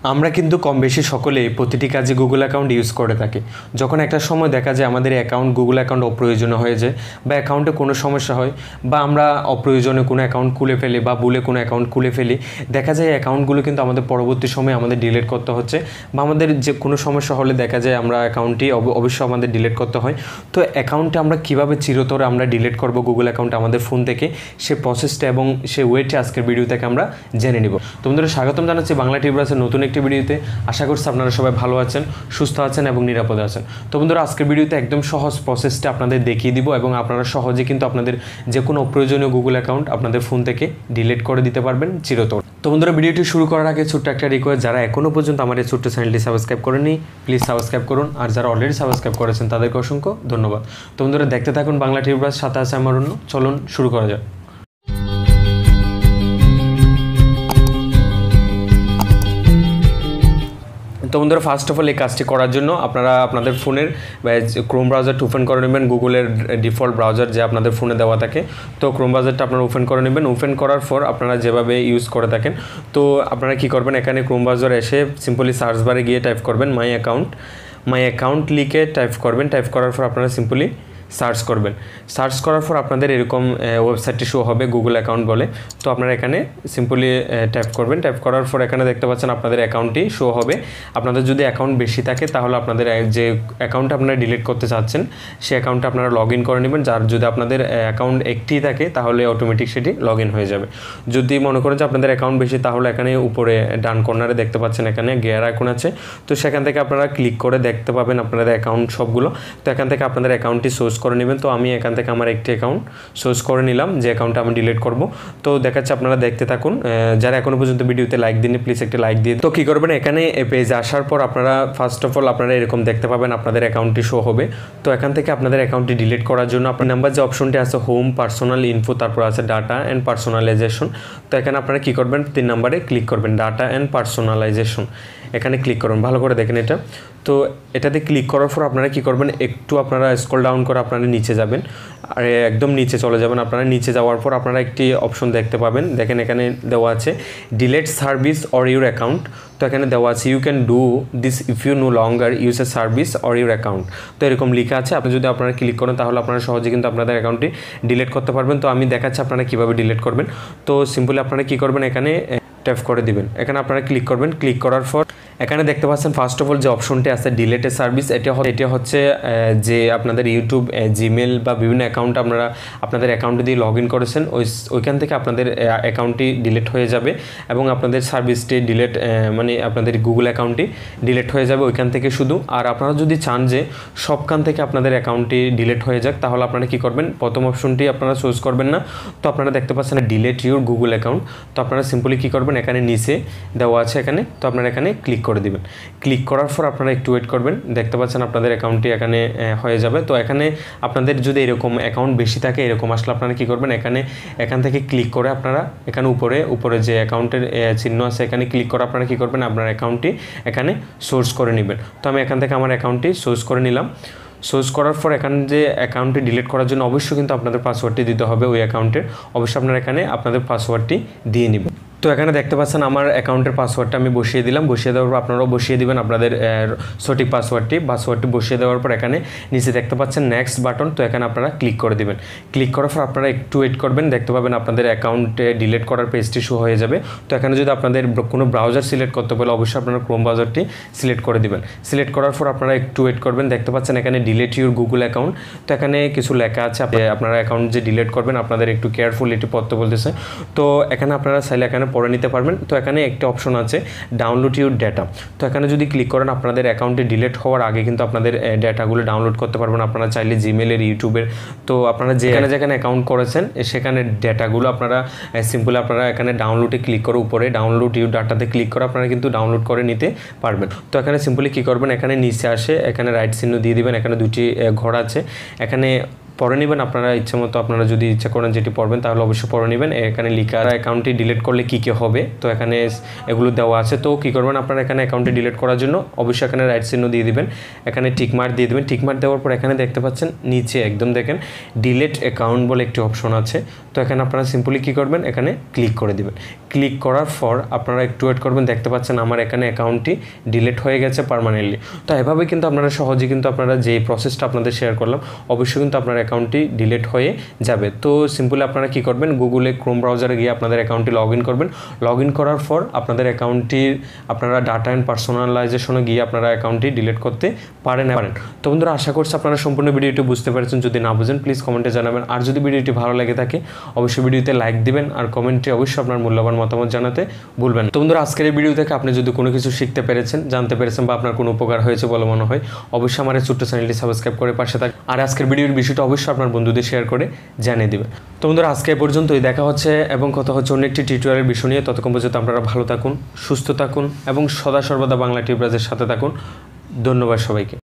আমরা কিন্তু কম বেশি সকলেই প্রতিটি কাজে গুগল অ্যাকাউন্ট ইউজ করে থাকি। যখন একটা সময় দেখা যায় আমাদের অ্যাকাউন্ট গুগল অ্যাকাউন্ট অপ্রয়োজনীয় হয়ে যায় বা অ্যাকাউন্টে কোনো সমস্যা হয় বা আমরা অপ্রয়োজনে কোনো অ্যাকাউন্ট খুলে ফেলি বা ভুলে কোনো অ্যাকাউন্ট খুলে ফেলি, দেখা যায় অ্যাকাউন্টগুলো কিন্তু আমাদের পরবর্তী সময়ে আমাদের ডিলিট করতে হচ্ছে বা আমাদের যে কোনো সমস্যা হলে দেখা যায় আমরা অ্যাকাউন্টটি অবশ্যই আমাদের ডিলিট করতে হয়। তো অ্যাকাউন্টে আমরা কীভাবে চিরতরে আমরা ডিলিট করব গুগল অ্যাকাউন্টে আমাদের ফোন থেকে, সে প্রসেসটা এবং সে ওয়েটা আজকের ভিডিও থেকে আমরা জেনে নিব। তোমাদের স্বাগতম জানাচ্ছি বাংলা টিউব রাজের নতুন একটি ভিডিওতে। আশা করছি আপনারা সবাই ভালো আছেন, সুস্থ আছেন এবং নিরাপদে আছেন। তো বন্ধুরা, আজকের ভিডিওতে একদম সহজ প্রসেসটা আপনাদের দেখিয়ে দিব এবং আপনারা সহজে কিন্তু আপনাদের যে কোনো অপ্রয়োজনীয় গুগল অ্যাকাউন্ট আপনাদের ফোন থেকে ডিলিট করে দিতে পারবেন চিরতরে। তো বন্ধুরা, ভিডিওটি শুরু করার আগে ছোট্ট একটা রিকোয়েস্ট, যারা এখনও পর্যন্ত আমার এই ছোট্ট চ্যানেলটি সাবস্ক্রাইব করেননি প্লিজ সাবস্ক্রাইব করুন, আর যারা অলরেডি সাবস্ক্রাইব করেছেন তাদেরকে অসংখ্য ধন্যবাদ। তো বন্ধুরা, দেখতে থাকুন বাংলা টিউব রাজ, সাথে আছে আমার অন্য। চলুন শুরু করা যাক। তো বন্ধুরা, ফার্স্ট অফ অল এই কাজটি করার জন্য আপনারা আপনাদের ফোনের ক্রোম ব্রাউজারটা ওপেন করে নেবেন, গুগলের ডিফল্ট ব্রাউজার যে আপনাদের ফোনে দেওয়া থাকে। তো ক্রোম ব্রাউজারটা আপনারা ওপেন করে নেবেন। ওপেন করার পর আপনারা যেভাবে ইউজ করে থাকেন, তো আপনারা কী করবেন, এখানে ক্রোম ব্রাউজার এসে সিম্পলি সার্চ বারে গিয়ে টাইপ করবেন মাই অ্যাকাউন্ট লিখে টাইপ করবেন। টাইপ করার পর আপনারা সিম্পলি সার্চ করবেন। সার্চ করার পর আপনাদের এরকম ওয়েবসাইটটি শো হবে, গুগল অ্যাকাউন্ট বলে। তো আপনারা এখানে সিম্পলি টাইপ করবেন। টাইপ করার পর এখানে দেখতে পাচ্ছেন আপনাদের অ্যাকাউন্টটি শো হবে। আপনাদের যদি অ্যাকাউন্ট বেশি থাকে তাহলে আপনাদের যে অ্যাকাউন্ট আপনারা ডিলিট করতে চাচ্ছেন সেই অ্যাকাউন্টে আপনারা লগ ইন করে নেবেন। যার যদি আপনাদের অ্যাকাউন্ট একটি থাকে তাহলে অটোমেটিক সেটি লগ ইন হয়ে যাবে। যদি মনে করেন যে আপনাদের অ্যাকাউন্ট বেশি, তাহলে এখানে উপরে ডান কর্নারে দেখতে পাচ্ছেন এখানে গিয়ার আইকন আছে। তো সেখান থেকে আপনারা ক্লিক করে দেখতে পাবেন আপনাদের অ্যাকাউন্ট সবগুলো। তো এখান থেকে আপনাদের অ্যাকাউন্টটি সোর্স করে নেবেন। তো আমি এখান থেকে আমার একটি অ্যাকাউন্ট সোর্স করে নিলাম, যে অ্যাকাউন্টটা আমি ডিলিট করব। তো দেখাচ্ছে, আপনারা দেখতে থাকুন। যারা এখনো পর্যন্ত ভিডিওতে লাইক দিন প্লিজ একটা লাইক দিয়ে। তো কী করবেন, এখানে পেজে আসার পর আপনারা ফার্স্ট অফ অল আপনারা এরকম দেখতে পাবেন আপনাদের অ্যাকাউন্টটি শো হবে। তো এখান থেকে আপনাদের অ্যাকাউন্টটি ডিলিট করার জন্য আপনার নাম্বার যে অপশনটি আছে হোম, পার্সোনাল ইনফো, তারপর আছে ডাটা অ্যান্ড পার্সোনালাইজেশন। তো এখানে আপনারা কী করবেন, 3 নম্বরে ক্লিক করবেন, ডাটা অ্যান্ড পার্সোনালাইজেশন। এখানে ক্লিক করুন, ভালো করে দেখেন এটা। তো এটাতে ক্লিক করার পর আপনারা কী করবেন, একটু আপনারা স্ক্রল ডাউন করে আপনারা নিচে যাবেন, আর একদম নিচে চলে যাবেন। আপনারা নিচে যাওয়ার পর আপনারা একটি অপশন দেখতে পাবেন, দেখেন এখানে দেওয়া আছে delete service or your account. তো এখানে দেওয়া আছে you can do this if you no longer use a service or your account. তো এরকম লেখা আছে। আপনি যদি আপনারা ক্লিক করেন তাহলে আপনারা সহজে কিন্তু আপনাদের অ্যাকাউন্টটি ডিলিট করতে পারবেন। তো আমি দেখাচ্ছি আপনারা কীভাবে ডিলিট করবেন। তো সিম্পলি আপনারা কী করবেন, এখানে ট্যাপ করে দিবেন। এখানে আপনারা ক্লিক করবেন। ক্লিক করার পর এখানে দেখতে পাচ্ছেন ফার্স্ট অফ অল যে অপশনটি আছে ডিলেট এ সার্ভিস, এটা হচ্ছে যে আপনাদের ইউটিউব, জিমেল বা বিভিন্ন অ্যাকাউন্ট আপনারা আপনাদের অ্যাকাউন্টে দিয়ে লগ ইন করেছেন, ওইখান থেকে আপনাদের অ্যাকাউন্টটি ডিলিট হয়ে যাবে এবং আপনাদের সার্ভিসটি ডিলিট, মানে আপনাদের গুগল অ্যাকাউন্টটি ডিলিট হয়ে যাবে ওইখান থেকে শুধু। আর আপনারা যদি চান যে সবখান থেকে আপনাদের অ্যাকাউন্টটি ডিলিট হয়ে যাক, তাহলে আপনারা কী করবেন, প্রথম অপশনটি আপনারা চুজ করবেন না। তো আপনারা দেখতে পাচ্ছেন ডিলিট ইউর গুগল অ্যাকাউন্ট। তো আপনারা সিম্পলি কী করবেন, এখানে নিচে দেওয়া আছে এখানে, তো আপনারা এখানে ক্লিক করে দিবেন। ক্লিক করার পর আপনারা একটু ওয়েট করবেন, দেখতে পাচ্ছেন আপনাদের অ্যাকাউন্টটি এখানে হয়ে যাবে। তো এখানে আপনাদের যদি এরকম অ্যাকাউন্ট বেশি থাকে, এরকম আসলে আপনারা কী করবেন, এখান থেকে ক্লিক করে আপনারা এখানে উপরে যে অ্যাকাউন্টের চিহ্ন আছে এখানে ক্লিক করে আপনারা কী করবেন, আপনার অ্যাকাউন্টটি এখানে সোর্স করে নেবেন। তো আমি এখান থেকে আমার অ্যাকাউন্টটি সোর্স করে নিলাম। সোর্স করার পর এখানে যে অ্যাকাউন্টটি ডিলিট করার জন্য অবশ্যই কিন্তু আপনাদের পাসওয়ার্ডটি দিতে হবে ওই অ্যাকাউন্টের। অবশ্যই আপনারা এখানে আপনাদের পাসওয়ার্ডটি দিয়ে নেবেন। তো এখানে দেখতে পাচ্ছেন আমার অ্যাকাউন্টের পাসওয়ার্ডটা আমি বসিয়ে দিলাম। বসিয়ে দেওয়ার পর আপনারাও বসিয়ে দিবেন আপনাদের সঠিক পাসওয়ার্ডটি বসিয়ে দেওয়ার পর এখানে নিচে দেখতে পাচ্ছেন নেক্সট বাটন। তো এখানে আপনারা ক্লিক করে দিবেন। ক্লিক করার পর আপনারা একটু ওয়েট করবেন, দেখতে পাবেন আপনাদের অ্যাকাউন্টে ডিলিট করার পেজটি শো হয়ে যাবে। তো এখানে যদি আপনাদের কোনো ব্রাউজার সিলেক্ট করতে বলে অবশ্যই আপনারা ক্রোম ব্রাউজারটি সিলেক্ট করে দিবেন। সিলেক্ট করার পর আপনারা একটু ওয়েট করবেন, দেখতে পাচ্ছেন এখানে ডিলিট ইউর গুগল অ্যাকাউন্ট। তো এখানে কিছু লেখা আছে, আপনারা অ্যাকাউন্ট যে ডিলিট করবেন আপনাদের একটু কেয়ারফুল এটি পড়তে বলতেছে। তো এখানে আপনারা চাইলে এখানে পড়ে নিতে পারবেন। তো এখানে একটা অপশন আছে ডাউনলোড ইউর ডেটা। তো এখানে যদি ক্লিক করেন আপনাদের অ্যাকাউন্টে ডিলিট হওয়ার আগে কিন্তু আপনাদের ডেটাগুলো ডাউনলোড করতে পারবেন। আপনারা চাইলে জিমেলের, ইউটিউবের, তো আপনারা যেখানে অ্যাকাউন্ট করেছেন সেখানে ডেটাগুলো আপনারা সিম্পলি আপনারা এখানে ডাউনলোডে ক্লিক করে উপরে ডাউনলোড ইউর ডাটাতে ক্লিক করে আপনারা কিন্তু ডাউনলোড করে নিতে পারবেন। তো এখানে সিম্পলি কী করবেন, এখানে নিচে আসে এখানে রাইট চিহ্ন দিয়ে দিবেন। এখানে দুটি ঘর আছে, এখানে পড়ে নেবেন আপনারা ইচ্ছা মতো, আপনারা যদি ইচ্ছা করেন যেটি পড়বেন তাহলে অবশ্যই পড়ে নেবেন। এখানে লেখা অ্যাকাউন্টটি ডিলিট করলে কী কী হবে, তো এখানে এগুলো দেওয়া আছে। তো কী করবেন আপনারা এখানে অ্যাকাউন্টটি ডিলিট করার জন্য অবশ্যই এখানে রাইট চিহ্ন দিয়ে দিবেন, এখানে টিকমার্ক দিয়ে দেবেন। টিকমার্ক দেওয়ার পর এখানে দেখতে পাচ্ছেন নিচে একদম দেখেন ডিলিট অ্যাকাউন্ট বলে একটি অপশন আছে। তো এখানে আপনারা সিম্পলি কী করবেন, এখানে ক্লিক করে দিবেন। ক্লিক করার পর আপনারা একটু ওয়েট করবেন, দেখতে পাচ্ছেন আমার এখানে অ্যাকাউন্টটি ডিলিট হয়ে গেছে পার্মানেন্টলি। তো এভাবে কিন্তু আপনারা সহজে কিন্তু আপনারা যেই প্রসেসটা আপনাদের শেয়ার করলাম অবশ্যই কিন্তু আপনার অ্যাকাউন্টটি ডিলিট হয়ে যাবে। তো সিম্পলি আপনারা কী করবেন, গুগলে ক্রোম ব্রাউজারে গিয়ে আপনাদের অ্যাকাউন্টটি লগ ইন করবেন। লগ ইন করার পর আপনাদের অ্যাকাউন্টটির আপনারা ডাটা অ্যান্ড পার্সোনালাইজেশনে গিয়ে আপনারা অ্যাকাউন্টটি ডিলিট করতে পারেন। তো বন্ধুরা আশা করছি আপনারা সম্পূর্ণ ভিডিওটি বুঝতে পেরেছেন। যদি না বুঝেন প্লিজ কমেন্টে জানাবেন। আর যদি ভিডিওটি ভালো লাগে থাকে অবশ্যই ভিডিওতে লাইক দিবেন আর কমেন্টে অবশ্যই আপনার মূল্যবান মতামত জানাতে ভুলবেন। তো বন্ধুরা আজকের এই ভিডিও থেকে আপনি যদি কোনো কিছু শিখতে পেরেছেন, জানতে পেরেছেন বা আপনার কোনো উপকার হয়েছে বলে মনে হয়, অবশ্যই আমার এই ছোট্ট চ্যানেলটি সাবস্ক্রাইব করে পাশে থাক। আর আজকের ভিডিওর বিষয়টা অবশ্যই আপনার বন্ধুদের শেয়ার করে জানিয়ে দেবেন। তো বন্ধুরা আজকে পর্যন্তই, দেখা হচ্ছে এবং কথা হচ্ছে অন্য একটি টিউটোরিয়ালের বিষয় নিয়ে। ততক্ষণ পর্যন্ত আপনারা ভালো থাকুন, সুস্থ থাকুন এবং সদা সর্বদা বাংলা টিউব রাজের সাথে থাকুন। ধন্যবাদ সবাইকে।